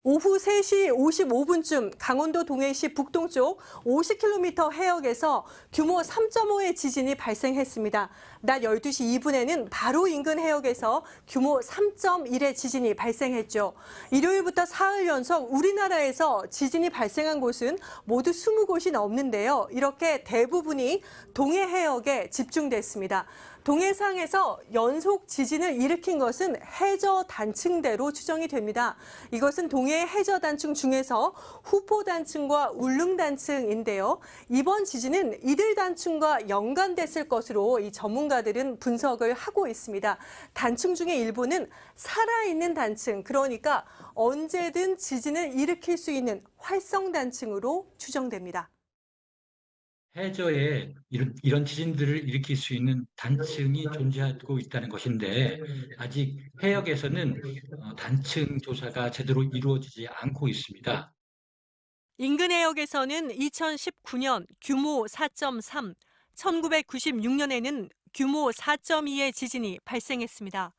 오후 3시 55분쯤 강원도 동해시 북동쪽 50km 해역에서 규모 3.5의 지진이 발생했습니다. 낮 12시 2분에는 바로 인근 해역에서 규모 3.1의 지진이 발생했죠. 일요일부터 사흘 연속 우리나라에서 지진이 발생한 곳은 모두 20곳이 넘는데요. 이렇게 대부분이 동해 해역에 집중됐습니다. 동해상에서 연속 지진을 일으킨 것은 해저 단층대로 추정이 됩니다. 이것은 동해 해저 단층 중에서 후포 단층과 울릉 단층인데요. 이번 지진은 이들 단층과 연관됐을 것으로 이 전문가들은 분석을 하고 있습니다. 단층 중에 일부는 살아있는 단층, 그러니까 언제든 지진을 일으킬 수 있는 활성 단층으로 추정됩니다. 해저에 이런 지진들을 일으킬 수 있는 단층이 존재하고 있다는 것인데 아직 해역에서는 단층 조사가 제대로 이루어지지 않고 있습니다. 인근 해역에서는 2019년 규모 4.3, 1996년에는 규모 4.2의 지진이 발생했습니다.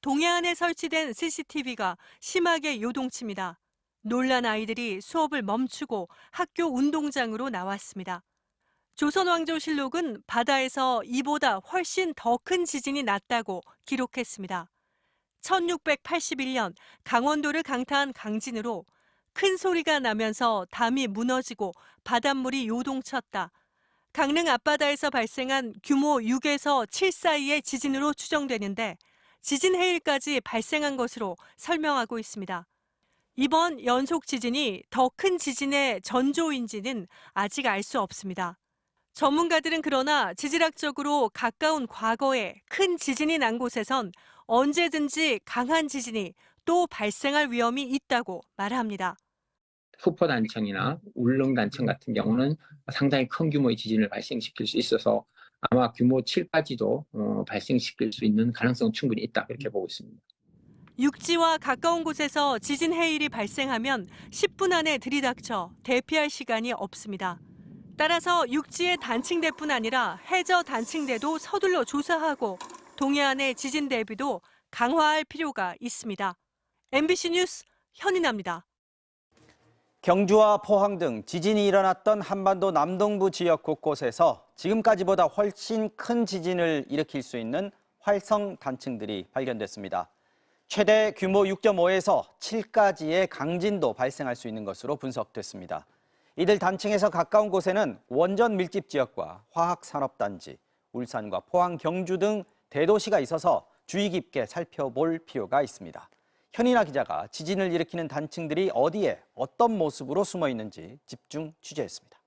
동해안에 설치된 CCTV가 심하게 요동칩니다. 놀란 아이들이 수업을 멈추고 학교 운동장으로 나왔습니다. 조선왕조실록은 바다에서 이보다 훨씬 더 큰 지진이 났다고 기록했습니다. 1681년 강원도를 강타한 강진으로 큰 소리가 나면서 담이 무너지고 바닷물이 요동쳤다. 강릉 앞바다에서 발생한 규모 6에서 7 사이의 지진으로 추정되는데 지진 해일까지 발생한 것으로 설명하고 있습니다. 이번 연속 지진이 더 큰 지진의 전조인지는 아직 알 수 없습니다. 전문가들은 그러나 지질학적으로 가까운 과거에 큰 지진이 난 곳에선 언제든지 강한 지진이 또 발생할 위험이 있다고 말합니다. 후포단층이나 울릉단층 같은 경우는 상당히 큰 규모의 지진을 발생시킬 수 있어서 아마 규모 7까지도 발생시킬 수 있는 가능성은 충분히 있다, 이렇게 보고 있습니다. 육지와 가까운 곳에서 지진 해일이 발생하면 10분 안에 들이닥쳐 대피할 시간이 없습니다. 따라서 육지의 단층대뿐 아니라 해저 단층대도 서둘러 조사하고 동해안의 지진 대비도 강화할 필요가 있습니다. MBC 뉴스 현인아입니다. 경주와 포항 등 지진이 일어났던 한반도 남동부 지역 곳곳에서 지금까지보다 훨씬 큰 지진을 일으킬 수 있는 활성 단층들이 발견됐습니다. 최대 규모 6.5에서 7까지의 강진도 발생할 수 있는 것으로 분석됐습니다. 이들 단층에서 가까운 곳에는 원전 밀집 지역과 화학산업단지, 울산과 포항, 경주 등 대도시가 있어서 주의 깊게 살펴볼 필요가 있습니다. 현인아 기자가 지진을 일으키는 단층들이 어디에 어떤 모습으로 숨어 있는지 집중 취재했습니다.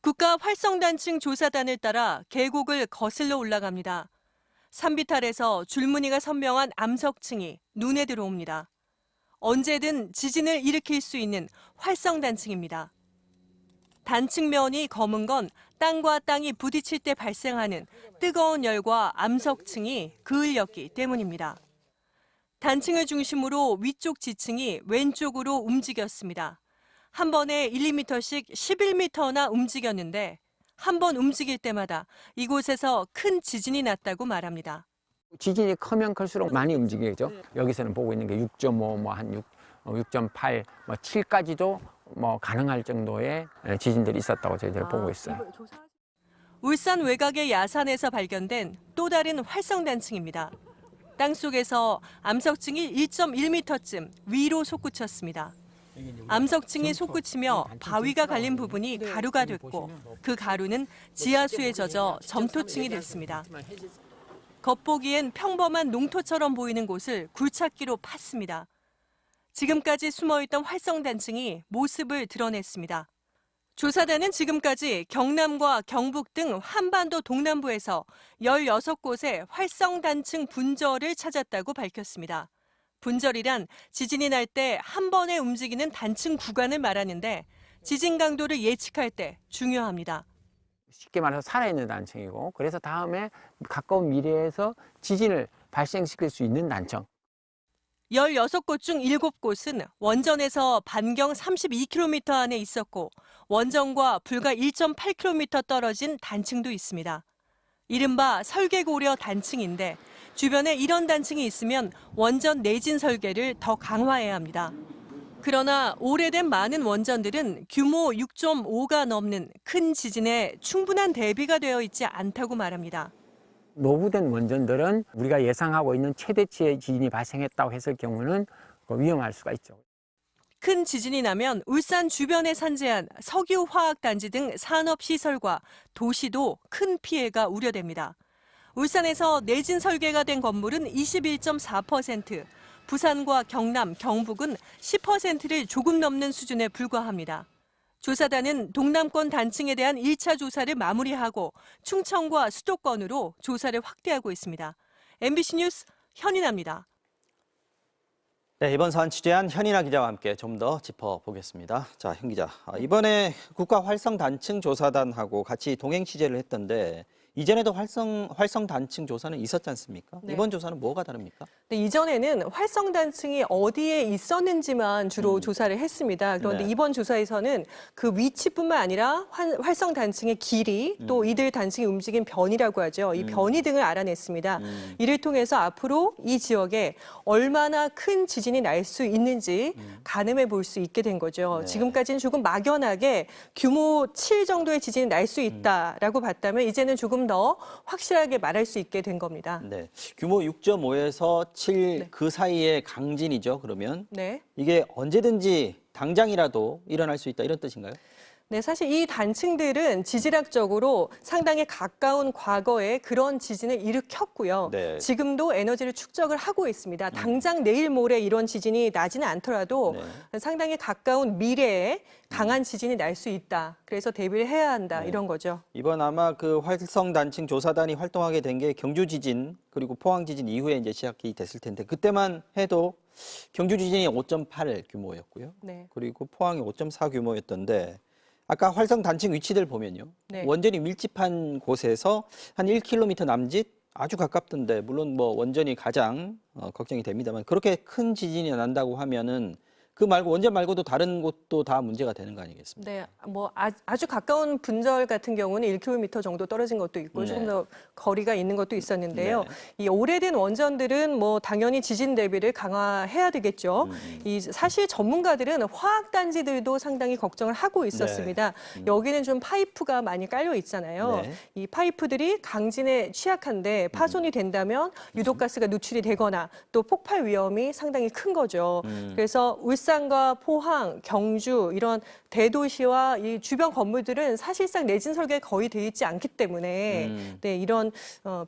국가활성단층 조사단을 따라 계곡을 거슬러 올라갑니다. 산비탈에서 줄무늬가 선명한 암석층이 눈에 들어옵니다. 언제든 지진을 일으킬 수 있는 활성단층입니다. 단층면이 검은 건 땅과 땅이 부딪힐 때 발생하는 뜨거운 열과 암석층이 그을렸기 때문입니다. 단층을 중심으로 위쪽 지층이 왼쪽으로 움직였습니다. 한 번에 1, 2m씩 11m나 움직였는데 한 번 움직일 때마다 이곳에서 큰 지진이 났다고 말합니다. 지진이 크면 클수록 많이 움직이죠. 여기서는 보고 있는 게 6.5, 한 6.8, 7까지도 가능할 정도의 지진들이 있었다고 저희들 보고 있어요. 울산 외곽의 야산에서 발견된 또 다른 활성단층입니다. 땅속에서 암석층이 1.1m쯤 위로 솟구쳤습니다. 암석층이 솟구치며 바위가 갈린 부분이 가루가 됐고 그 가루는 지하수에 젖어 점토층이 됐습니다. 겉보기엔 평범한 농토처럼 보이는 곳을 굴착기로 팠습니다. 지금까지 숨어있던 활성단층이 모습을 드러냈습니다. 조사단은 지금까지 경남과 경북 등 한반도 동남부에서 16곳의 활성단층 분절을 찾았다고 밝혔습니다. 분절이란 지진이 날 때 한 번에 움직이는 단층 구간을 말하는데 지진 강도를 예측할 때 중요합니다. 쉽게 말해서 살아있는 단층이고, 그래서 다음에 가까운 미래에서 지진을 발생시킬 수 있는 단층. 16곳 중 7곳은 원전에서 반경 32km 안에 있었고 원전과 불과 1.8km 떨어진 단층도 있습니다. 이른바 설계고려 단층인데 주변에 이런 단층이 있으면 원전 내진 설계를 더 강화해야 합니다. 그러나 오래된 많은 원전들은 규모 6.5가 넘는 큰 지진에 충분한 대비가 되어 있지 않다고 말합니다. 노후된 원전들은 우리가 예상하고 있는 최대치의 지진이 발생했다고 했을 경우는 위험할 수가 있죠. 큰 지진이 나면 울산 주변에 산재한 석유화학단지 등 산업시설과 도시도 큰 피해가 우려됩니다. 울산에서 내진 설계가 된 건물은 21.4%, 부산과 경남, 경북은 10%를 조금 넘는 수준에 불과합니다. 조사단은 동남권 단층에 대한 1차 조사를 마무리하고 충청과 수도권으로 조사를 확대하고 있습니다. MBC 뉴스 현인아입니다. 네, 이번 사안 취재한 현인아 기자와 함께 좀 더 짚어보겠습니다. 자, 현 기자, 이번에 국가활성단층조사단하고 같이 동행 취재를 했던데 이전에도 활성단층 조사는 있었지 않습니까? 네. 이번 조사는 뭐가 다릅니까? 네, 이전에는 활성단층이 어디에 있었는지만 주로 조사를 했습니다. 그런데 네. 이번 조사에서는 그 위치뿐만 아니라 활성단층의 길이 또 이들 단층이 움직인 변이라고 하죠. 이 변이 등을 알아냈습니다. 이를 통해서 앞으로 이 지역에 얼마나 큰 지진이 날 수 있는지 가늠해 볼 수 있게 된 거죠. 네. 지금까지는 조금 막연하게 규모 7 정도의 지진이 날 수 있다라고 봤다면 이제는 조금 더 확실하게 말할 수 있게 된 겁니다. 네, 규모 6.5에서 7 네. 그 사이의 강진이죠. 그러면 네. 이게 언제든지 당장이라도 일어날 수 있다 이런 뜻인가요? 네, 사실 이 단층들은 지질학적으로 상당히 가까운 과거에 그런 지진을 일으켰고요. 네. 지금도 에너지를 축적을 하고 있습니다. 당장 내일 모레 이런 지진이 나지는 않더라도 상당히 가까운 미래에 강한 지진이 날 수 있다. 그래서 대비를 해야 한다. 네. 이런 거죠. 이번 아마 그 활성단층 조사단이 활동하게 된 게 경주 지진 그리고 포항 지진 이후에 이제 시작이 됐을 텐데 그때만 해도 경주 지진이 5.8 규모였고요. 네. 그리고 포항이 5.4 규모였던데 아까 활성단층 위치들 보면요. 네. 원전이 밀집한 곳에서 한 1km 남짓 아주 가깝던데 물론 뭐 원전이 가장 걱정이 됩니다만 그렇게 큰 지진이 난다고 하면은 그 말고 원전 말고도 다른 곳도 다 문제가 되는 거 아니겠습니까? 네, 뭐 아주 가까운 분절 같은 경우는 1km 정도 떨어진 것도 있고 조금 네. 더 거리가 있는 것도 있었는데요. 네. 이 오래된 원전들은 뭐 당연히 지진 대비를 강화해야 되겠죠. 이 사실 전문가들은 화학 단지들도 상당히 걱정을 하고 있었습니다. 여기는 좀 파이프가 많이 깔려 있잖아요. 네. 이 파이프들이 강진에 취약한데 파손이 된다면 유독가스가 누출이 되거나 또 폭발 위험이 상당히 큰 거죠. 그래서 울산과 포항, 경주 이런 대도시와 이 주변 건물들은 사실상 내진 설계가 거의 되어 있지 않기 때문에 네, 이런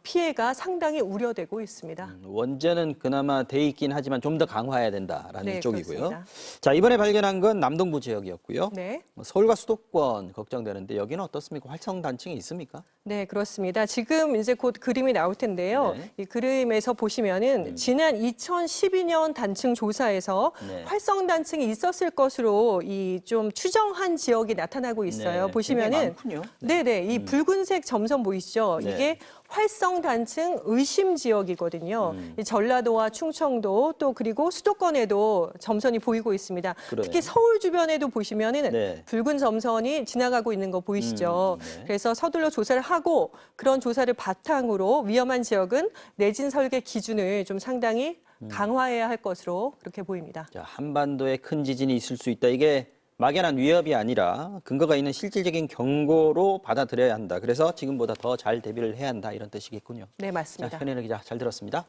피해가 상당히 우려되고 있습니다. 원전은 그나마 돼 있긴 하지만 좀 더 강화해야 된다라는 네, 쪽이고요. 그렇습니다. 자, 이번에 발견한 건 남동부 지역이었고요. 네. 서울과 수도권 걱정되는데 여기는 어떻습니까? 활성단층이 있습니까? 네, 그렇습니다. 지금 이제 곧 그림이 나올 텐데요. 네. 이 그림에서 보시면은 지난 2012년 단층 조사에서 네. 활성 단층이 있었을 것으로 이 좀 추정한 지역이 나타나고 있어요. 네, 보시면은 굉장히 많군요. 네. 네네, 이 붉은색 점선 보이시죠? 네. 이게 활성 단층 의심 지역이거든요. 이 전라도와 충청도 또 그리고 수도권에도 점선이 보이고 있습니다. 그러네요. 특히 서울 주변에도 보시면은 네. 붉은 점선이 지나가고 있는 거 보이시죠? 네. 그래서 서둘러 조사를 하고 그런 조사를 바탕으로 위험한 지역은 내진 설계 기준을 좀 상당히 강화해야 할 것으로 그렇게 보입니다. 자, 한반도에 큰 지진이 있을 수 있다. 이게 막연한 위협이 아니라 근거가 있는 실질적인 경고로 받아들여야 한다. 그래서 지금보다 더 잘 대비를 해야 한다. 이런 뜻이겠군요. 네, 자, 맞습니다. 현인아 기자 잘 들었습니다.